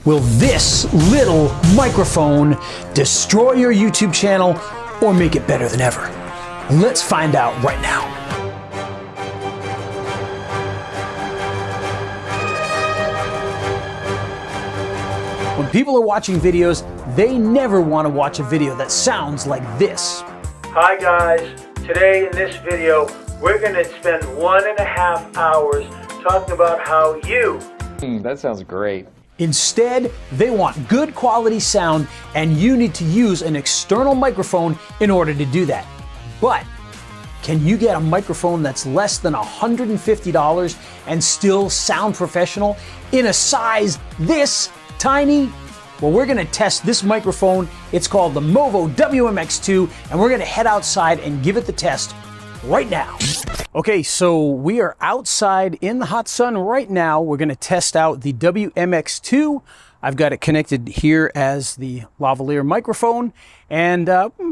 Will this little microphone destroy your YouTube channel or make it better than ever? Let's find out right now. When people are watching videos, they never want to watch a video that sounds like this. Hi guys, today in this video, we're going to spend 1.5 hours talking about how you... That sounds great. Instead, they want good quality sound, and you need to use an external microphone in order to do that. But can you get a microphone that's less than $150 and still sound professional in a size this tiny? Well, we're gonna test this microphone. It's called the Movo WMX2, and we're gonna head outside and give it the test right now. Okay, so we are outside in the hot sun right now. We're gonna test out the WMX2. I've got it connected here as the lavalier microphone, and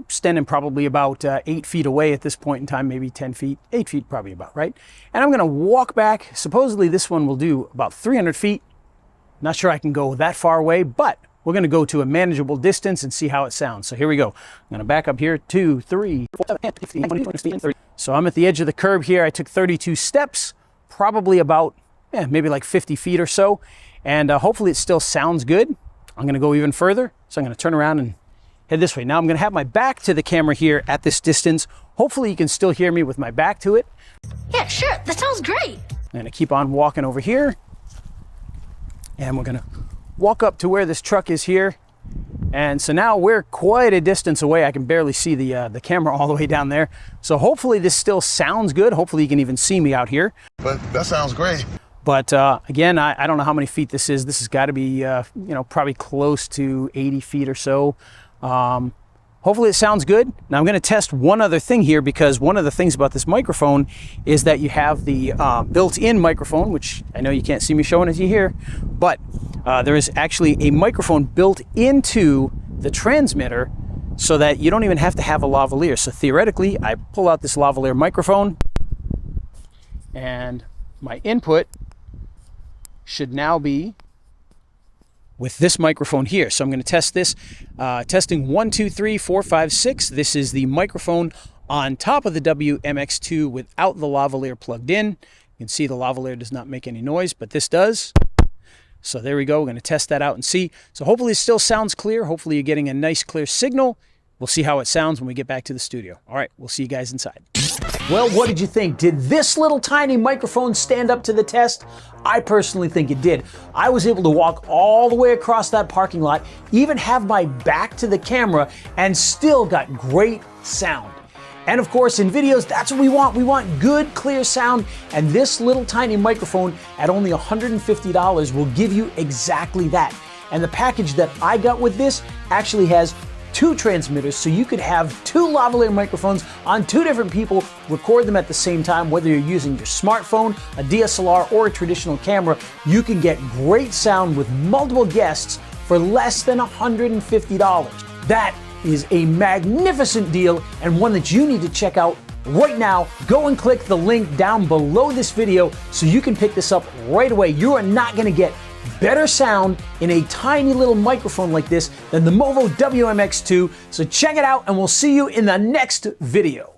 standing probably about 8 feet away at this point in time, maybe 10 feet, 8 feet probably about right. And I'm gonna walk back. Supposedly this one will do about 300 feet. Not sure I can go that far away, but we're gonna go to a manageable distance and see how it sounds. So here we go. I'm gonna back up here, 2, 3, 4, 7, 8, 15, 20, 21, 30. So I'm at the edge of the curb here. I took 32 steps, probably about, maybe like 50 feet or so. And hopefully it still sounds good. I'm gonna go even further. So I'm gonna turn around and head this way. Now I'm gonna have my back to the camera here at this distance. Hopefully you can still hear me with my back to it. Yeah, sure, that sounds great. I'm gonna keep on walking over here. And we're gonna walk up to where this truck is here. And so now we're quite a distance away. I can barely see the camera all the way down there. So hopefully this still sounds good. Hopefully you can even see me out here. But that sounds great. But again, I don't know how many feet this is. This has got to be, probably close to 80 feet or so. Hopefully it sounds good. Now I'm going to test one other thing here, because one of the things about this microphone is that you have the built-in microphone, which I know you can't see me showing it to you here, but there is actually a microphone built into the transmitter so that you don't even have to have a lavalier. So theoretically, I pull out this lavalier microphone and my input should now be with this microphone here. So I'm going to test this. Testing 1, 2, 3, 4, 5, 6. This is the microphone on top of the WMX2 without the lavalier plugged in. You can see the lavalier does not make any noise, but this does. So there we go. We're going to test that out and see. So hopefully it still sounds clear. Hopefully you're getting a nice clear signal. We'll see how it sounds when we get back to the studio. All right, we'll see you guys inside. Well, what did you think? Did this little tiny microphone stand up to the test? I personally think it did. I was able to walk all the way across that parking lot, even have my back to the camera, and still got great sound. And of course, in videos, that's what we want. We want good, clear sound, and this little tiny microphone at only $150 will give you exactly that. And the package that I got with this actually has 2 transmitters, so you could have 2 lavalier microphones on 2 different people, record them at the same time. Whether you're using your smartphone, a DSLR, or a traditional camera, you can get great sound with multiple guests for less than $150. That is a magnificent deal, and one that you need to check out right now. Go and click the link down below this video so you can pick this up right away. You are not going to get better sound in a tiny little microphone like this than the Movo WMX2. So check it out, and we'll see you in the next video.